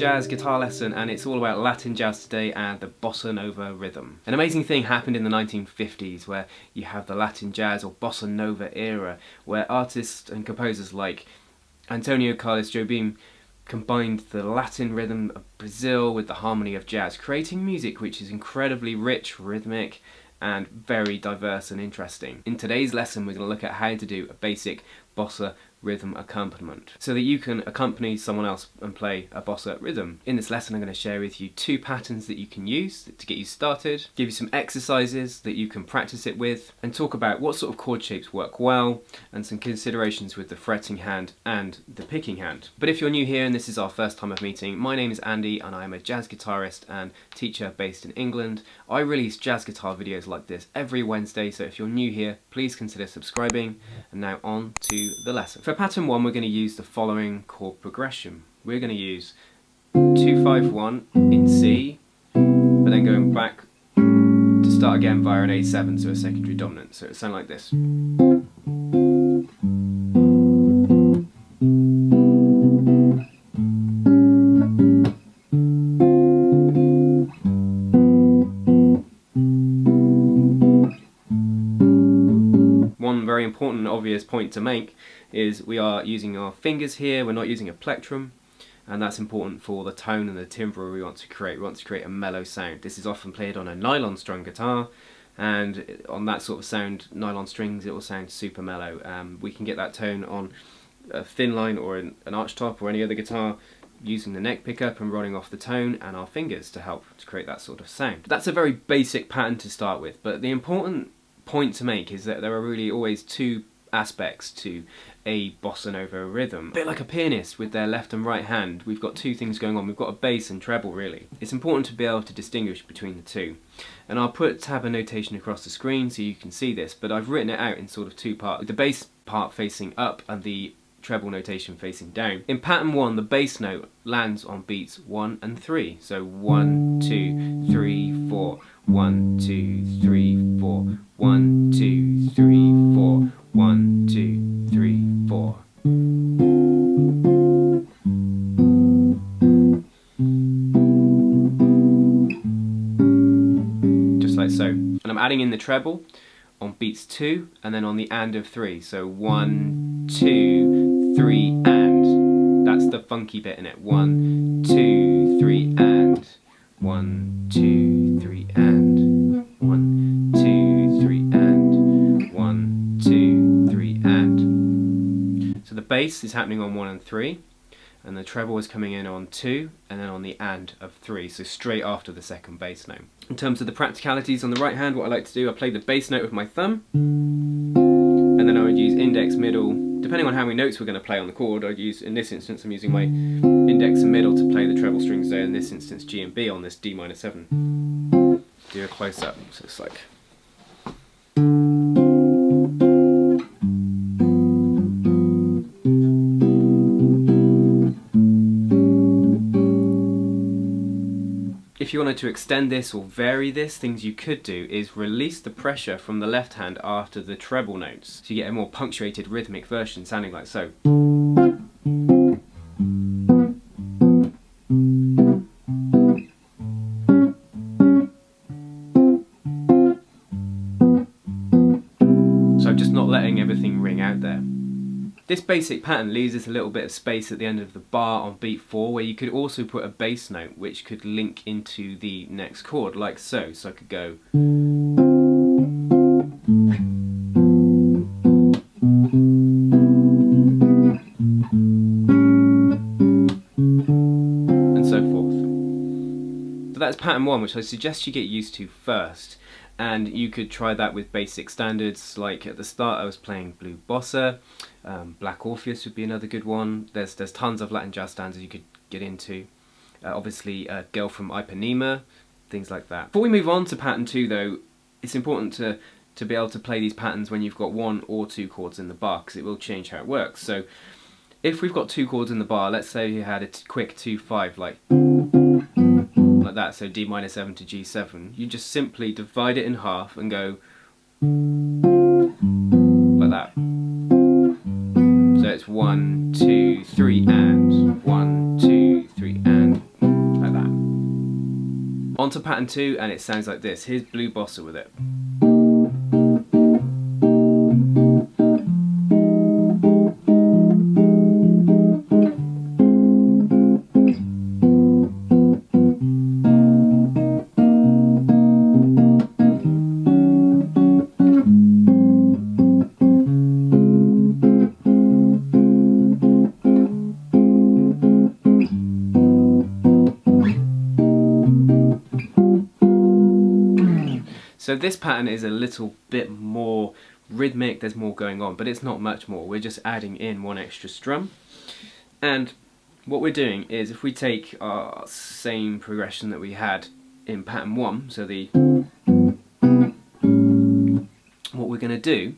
jazz guitar lesson, and it's all about Latin jazz today and the bossa nova rhythm. An amazing thing happened in the 1950s where you have the Latin jazz or bossa nova era, where artists and composers like Antonio Carlos Jobim combined the Latin rhythm of Brazil with the harmony of jazz, creating music which is incredibly rich, rhythmic, and very diverse and interesting. In today's lesson we're going to look at how to do a basic bossa rhythm accompaniment so that you can accompany someone else and play a bossa rhythm. In this lesson I'm going to share with you 2 patterns that you can use to get you started, give you some exercises that you can practice it with, and talk about what sort of chord shapes work well and some considerations with the fretting hand and the picking hand. But if you're new here and this is our first time of meeting, my name is Andy and I am a jazz guitarist and teacher based in England. I release jazz guitar videos like this every Wednesday, so if you're new here please consider subscribing. And now on to the lesson. For pattern 1 we're going to use the following chord progression. We're going to use 2-5-1 in C, but then going back to start again via an A7, so a secondary dominant. So it sounds like this. One very important and obvious point to make is we are using our fingers here, we're not using a plectrum, and that's important for the tone and the timbre we want to create. We want to create a mellow sound. This is often played on a nylon strung guitar, and on that sort of sound, nylon strings, it will sound super mellow. We can get that tone on a thin line or an arch top or any other guitar using the neck pickup and rolling off the tone and our fingers to help to create that sort of sound. That's a very basic pattern to start with, but the important point to make is that there are really always 2 aspects to a bossa nova rhythm. A bit like a pianist with their left and right hand, we've got 2 things going on. We've got a bass and treble really. It's important to be able to distinguish between the 2. And I'll put tab notation across the screen so you can see this, but I've written it out in sort of 2 parts, with the bass part facing up and the treble notation facing down. In pattern 1 the bass note lands on beats 1 and 3. So 1, 2, 3, 4, 1, 2, 3, 4, 1, 2, 3, 4, 1, 2, 3, 4. Just like so. And I'm adding in the treble on beats 2 and then on the and of 3. So 1, 2, 3 and. That's the funky bit in it. 1, 2, 3 and. 1, 2, 3 and. 1, 2, 3 and. 1, 2, 3 and. So the bass is happening on 1 and 3, and the treble is coming in on 2 and then on the and of 3, so straight after the second bass note. In terms of the practicalities on the right hand, what I like to do, I play the bass note with my thumb, and then I would use index, middle, depending on how many notes we're going to play on the chord. I'd use, in this instance I'm using my index and middle to play the treble strings there, in this instance G and B on this D minor 7. Do a close up, so it's like. If you wanted to extend this or vary this, things you could do is release the pressure from the left hand after the treble notes, so you get a more punctuated rhythmic version sounding like so. So I'm just not letting everything ring out there. This basic pattern leaves us a little bit of space at the end of the bar on beat 4 where you could also put a bass note which could link into the next chord, like so. So I could go and so forth. So that's pattern 1, which I suggest you get used to first. And you could try that with basic standards, like at the start I was playing Blue Bossa, Black Orpheus would be another good one. There's tons of Latin jazz standards you could get into. Obviously Girl from Ipanema, things like that. Before we move on to pattern 2 though, it's important to be able to play these patterns when you've got 1 or 2 chords in the bar, because it will change how it works. So if we've got 2 chords in the bar, let's say you had a quick 2-5 like that, so D minor 7 to G7, you just simply divide it in half and go like that. So it's 1, 2, 3 and 1, 2, 3 and On to pattern 2, and it sounds like this. Here's Blue Bossa with it. So this pattern is a little bit more rhythmic, there's more going on, but it's not much more. We're just adding in one extra strum. And what we're doing is, if we take our same progression that we had in pattern 1, so what we're going to do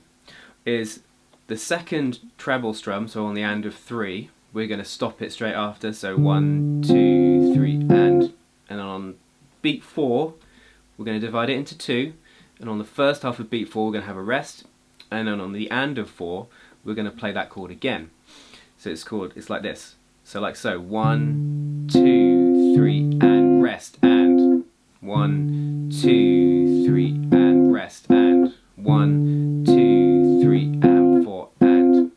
is the second treble strum, so on the and of 3, we're going to stop it straight after, so 1, 2, 3, and on beat 4, we're going to divide it into 2, and on the first half of beat 4 we're going to have a rest, and then on the and of 4 we're going to play that chord again. So it's like this. So like so, 1, 2, 3, and rest, and 1, 2, 3, and rest, and 1, 2, 3, and 4, and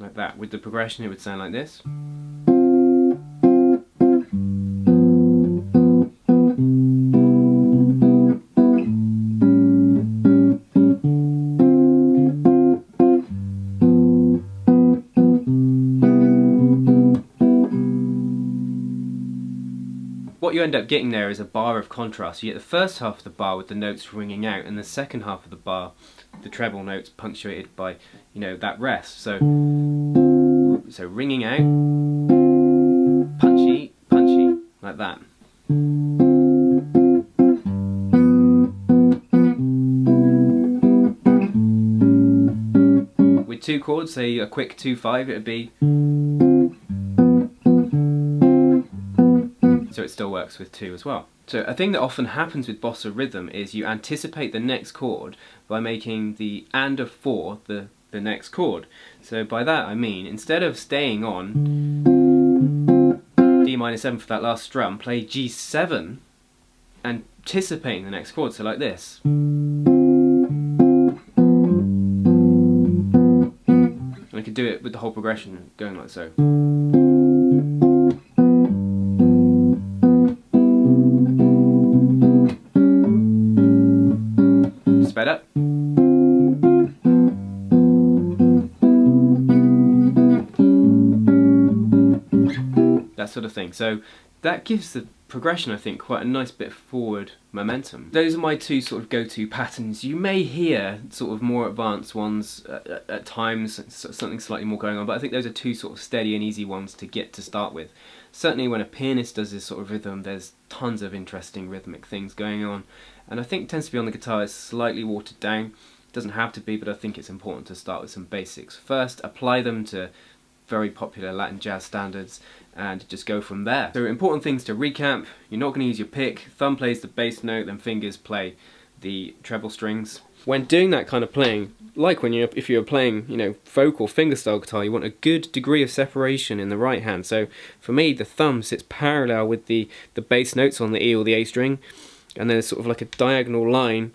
like that. With the progression it would sound like this. What you end up getting there is a bar of contrast. You get the first half of the bar with the notes ringing out, and the second half of the bar, the treble notes punctuated by, you know, that rest. So ringing out, punchy, punchy, like that. With 2 chords, say a quick 2-5, it would be. So it still works with 2 as well. So a thing that often happens with bossa rhythm is you anticipate the next chord by making the and of 4 the next chord. So by that I mean, instead of staying on D minor 7 for that last strum, play G7, anticipating the next chord, so like this. And I could do it with the whole progression going like so. Sped up. That sort of thing. So that gives the progression, I think, quite a nice bit of forward momentum. Those are my 2 sort of go-to patterns. You may hear sort of more advanced ones at times, something slightly more going on, but I think those are 2 sort of steady and easy ones to get to start with. Certainly when a pianist does this sort of rhythm, there's tons of interesting rhythmic things going on, and I think it tends to be on the guitar is slightly watered down. It doesn't have to be, but I think it's important to start with some basics first, apply them to very popular Latin jazz standards, and just go from there. So important things to recap: you're not going to use your pick, thumb plays the bass note, then fingers play the treble strings. When doing that kind of playing, like when if you're playing, you know, folk or fingerstyle guitar, you want a good degree of separation in the right hand. So for me, the thumb sits parallel with the bass notes on the E or the A string, and then there's sort of like a diagonal line.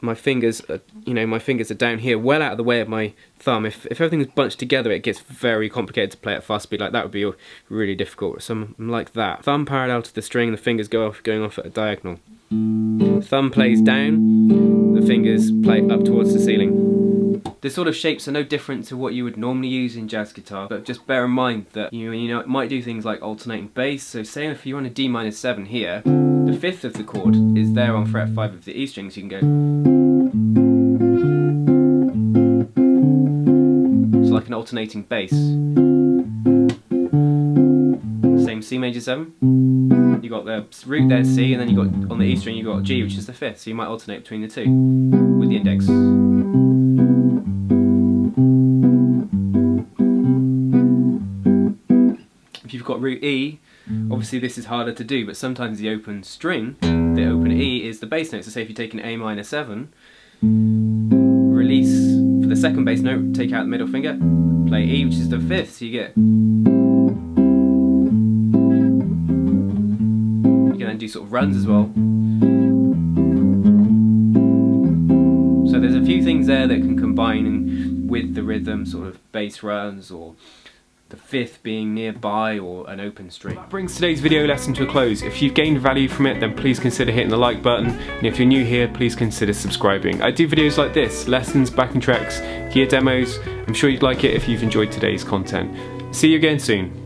My fingers are, my fingers are down here, well out of the way of my thumb. If everything's bunched together, it gets very complicated to play at fast speed. Like that would be really difficult. So I'm like that. Thumb parallel to the string, the fingers going off at a diagonal. Thumb plays down, the fingers play up towards the ceiling. The sort of shapes are no different to what you would normally use in jazz guitar, but just bear in mind that it might do things like alternating bass. So say if you're on a D minor 7 here, the 5th of the chord is there on fret 5 of the E string, so you can go. It's like an alternating bass. Same C major 7. You got the root there, C, and then you got on the E string you got G, which is the 5th. So you might alternate between the 2 with the index. If you've got root E, obviously this is harder to do, but sometimes the open string, the open E, is the bass note. So say if you take an A minor 7, release for the second bass note, take out the middle finger, play E, which is the 5th, so you get. and do sort of runs as well. So there's a few things there that can combine with the rhythm, sort of bass runs, or the fifth being nearby, or an open string. That brings today's video lesson to a close. If you've gained value from it, then please consider hitting the like button, and if you're new here, please consider subscribing. I do videos like this, lessons, backing tracks, gear demos. I'm sure you'd like it if you've enjoyed today's content. See you again soon.